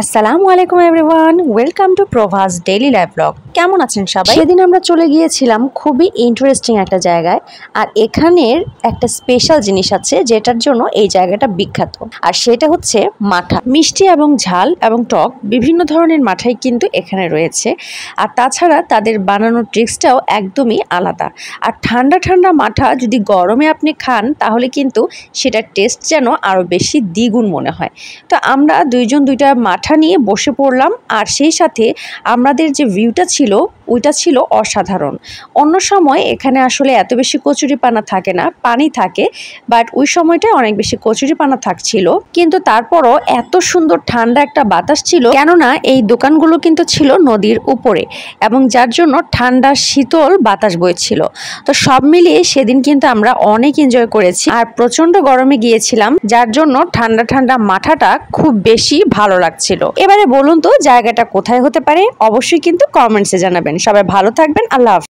আসসালামু আলাইকুম everyone, welcome to Prabhas daily life blog. কেমন আছেন সবাই? সেদিন আমরা চলে গিয়েছিলাম খুবই ইন্টারেস্টিং একটা জায়গায়, আর এখানের একটা স্পেশাল জিনিস আছে যেটার জন্য এই জায়গাটা বিখ্যাত, আর সেটা হচ্ছে মাঠা। মিষ্টি এবং ঝাল এবং টক বিভিন্ন ধরনের মাঠাই কিন্তু এখানে রয়েছে, আর তাছাড়া তাদের বানানোর ট্রিক্সটাও একদমই আলাদা। আর ঠান্ডা ঠান্ডা মাঠা যদি গরমে আপনি খান তাহলে কিন্তু সেটার টেস্ট যেন আরও বেশি দ্বিগুণ মনে হয়। তো আমরা দুইজন দুইটা মাঠা নিয়ে বসে পড়লাম, আর সেই সাথে আমাদের যে ভিউটা ছিল ওইটা ছিল অসাধারণ। অন্য সময় এখানে আসলে এত বেশি কচুরিপানা থাকে না, পানি থাকে, বাট ওই সময়টায় অনেক বেশি কচুরিপানা থাকছিল। কিন্তু তারপরও এত সুন্দর ঠান্ডা একটা বাতাস ছিল, কেননা এই দোকানগুলো কিন্তু ছিল নদীর উপরে, এবং যার জন্য ঠান্ডা শীতল বাতাস বইছিল। তো সব মিলিয়ে সেদিন কিন্তু আমরা অনেক এনজয় করেছি, আর প্রচন্ড গরমে গিয়েছিলাম, যার জন্য ঠান্ডা ঠান্ডা মাঠাটা খুব বেশি ভালো লাগছিল। এবারে বলুন তো জায়গাটা কোথায় হতে পারে? অবশ্যই কিন্তু কমেন্টসে জানাবেন। সবাই ভালো থাকবেন। আল্লাহ হাফেজ।